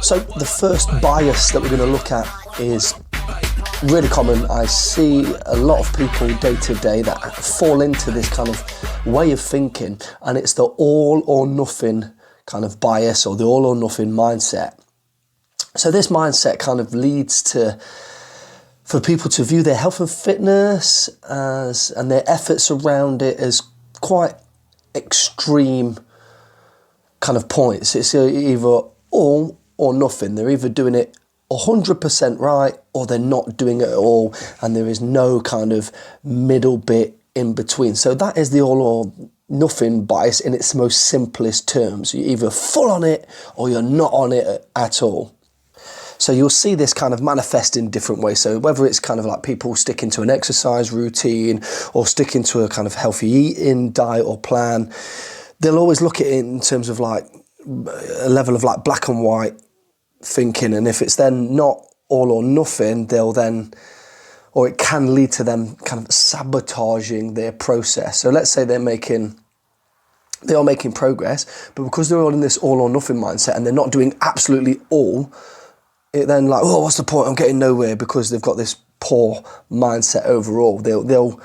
So the first bias that we're going to look at is really common. I see a lot of people day to day that fall into this kind of way of thinking, and it's the all or nothing kind of bias or the all or nothing mindset. So this mindset kind of leads for people to view their health and fitness and their efforts around it as quite extreme kind of points. It's either all or nothing. They're either doing it 100% right or they're not doing it at all, and there is no kind of middle bit in between. So that is the all or nothing bias in its most simplest terms. You're either full on it or you're not on it at all. So you'll see this kind of manifest in different ways. So whether it's kind of like people sticking to an exercise routine or sticking to a kind of healthy eating diet or plan, they'll always look at it in terms of like a level of like black and white thinking. And if it's then not all or nothing, they'll then, or it can lead to them kind of sabotaging their process. So let's say they are making progress, but because they're all in this all or nothing mindset and they're not doing absolutely all, it then like, oh, what's the point? I'm getting nowhere, because they've got this poor mindset overall. They'll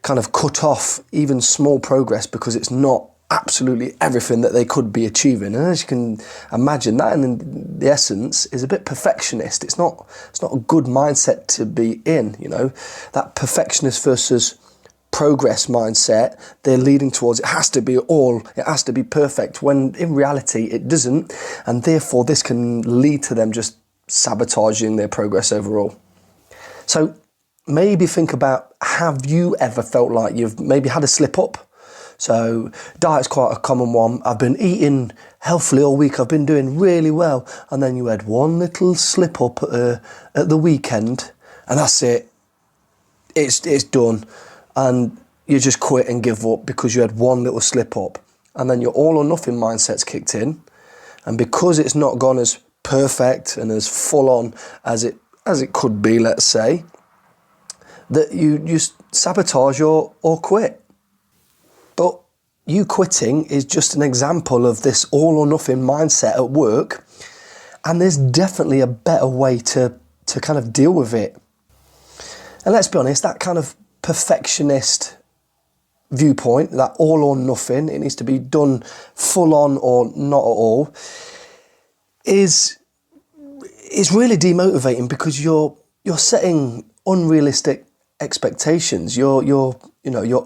kind of cut off even small progress because it's not absolutely everything that they could be achieving. And as you can imagine, that in the essence is a bit perfectionist. It's not a good mindset to be in, you know. That perfectionist versus progress mindset, they're leading towards it has to be all, it has to be perfect, when in reality it doesn't, and therefore this can lead to them just sabotaging their progress overall. So maybe think about, have you ever felt like you've maybe had a slip up? So diet's quite a common one. I've been eating healthily all week, I've been doing really well, and then you had one little slip up at the weekend, and that's it. It's done, and you just quit and give up because you had one little slip up, and then your all or nothing mindset's kicked in, and because it's not gone as perfect and as full on as it could be, let's say, that you just sabotage or quit. But you quitting is just an example of this all or nothing mindset at work, and there's definitely a better way to kind of deal with it. And let's be honest, that kind of perfectionist viewpoint, that all or nothing, it needs to be done full on or not at all, is really demotivating, because you're setting unrealistic expectations. You're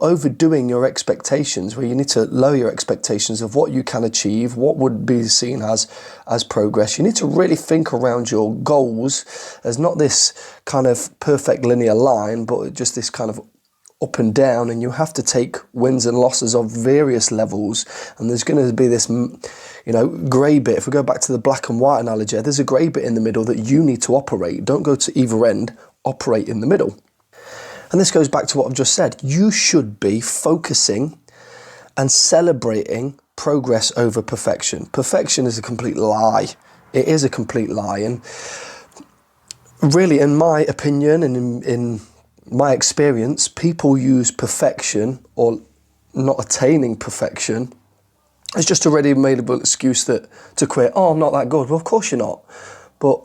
overdoing your expectations, where you need to lower your expectations of what you can achieve, what would be seen as progress. You need to really think around your goals as not this kind of perfect linear line, but just this kind of up and down, and you have to take wins and losses of various levels, and there's going to be this, grey bit. If we go back to the black and white analogy, there's a grey bit in the middle that you need to operate. Don't go to either end, operate in the middle. And this goes back to what I've just said. You should be focusing and celebrating progress over perfection. Perfection is a complete lie. It is a complete lie, and really, in my opinion and in my experience, people use perfection or not attaining perfection as just a ready-made excuse to quit. Oh, I'm not that good. Well, of course you're not. But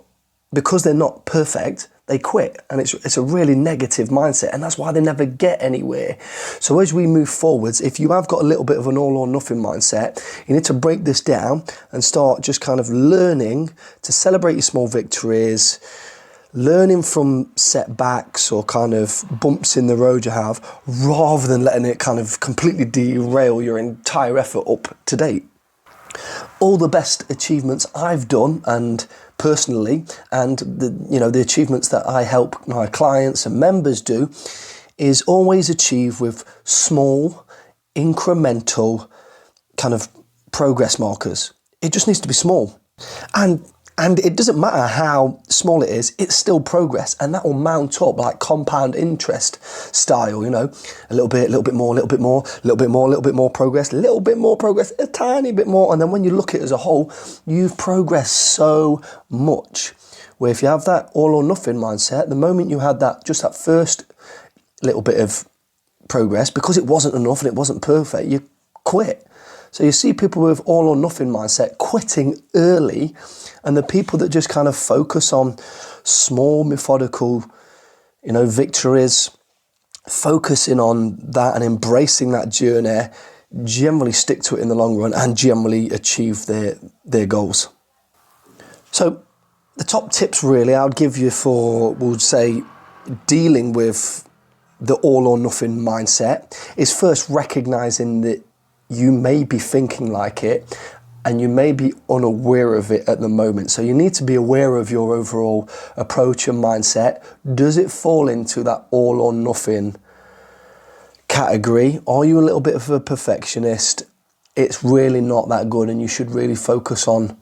because they're not perfect, they quit, and it's a really negative mindset, and that's why they never get anywhere. So as we move forwards, if you have got a little bit of an all or nothing mindset, you need to break this down and start just kind of learning to celebrate your small victories, learning from setbacks or kind of bumps in the road you have, rather than letting it kind of completely derail your entire effort up to date. All the best achievements I've done, and personally, and the achievements that I help my clients and members do, is always achieve with small, incremental kind of progress markers. It just needs to be small. And it doesn't matter how small it is, it's still progress, and that will mount up like compound interest style, a little bit more, a little bit more, a little bit more, a little bit more progress, a little bit more progress, a tiny bit more, and then when you look at it as a whole, you've progressed so much. Where if you have that all or nothing mindset, the moment you had that first little bit of progress, because it wasn't enough and it wasn't perfect, you quit. So you see people with all or nothing mindset quitting early, and the people that just kind of focus on small methodical, victories, focusing on that and embracing that journey, generally stick to it in the long run and generally achieve their goals. So the top tips really I would give you for, we'll say, dealing with the all or nothing mindset is first recognizing that you may be thinking like it and you may be unaware of it at the moment. So you need to be aware of your overall approach and mindset. Does it fall into that all or nothing category? Are you a little bit of a perfectionist? It's really not that good and you should really focus on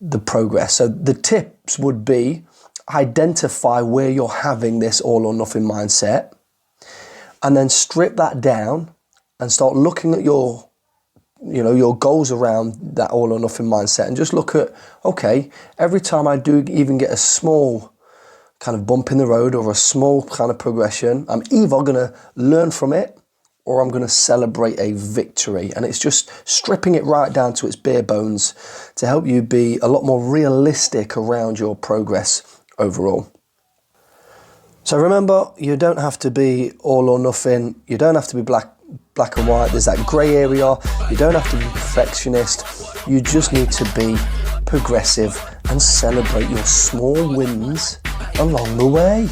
the progress. So the tips would be identify where you're having this all or nothing mindset, and then strip that down and start looking at your goals around that all or nothing mindset, and just look at, okay, every time I do even get a small kind of bump in the road or a small kind of progression, I'm either going to learn from it or I'm going to celebrate a victory. And it's just stripping it right down to its bare bones to help you be a lot more realistic around your progress overall. So remember, you don't have to be all or nothing. You don't have to be black and white. There's that grey area. You don't have to be perfectionist. You just need to be progressive and celebrate your small wins along the way.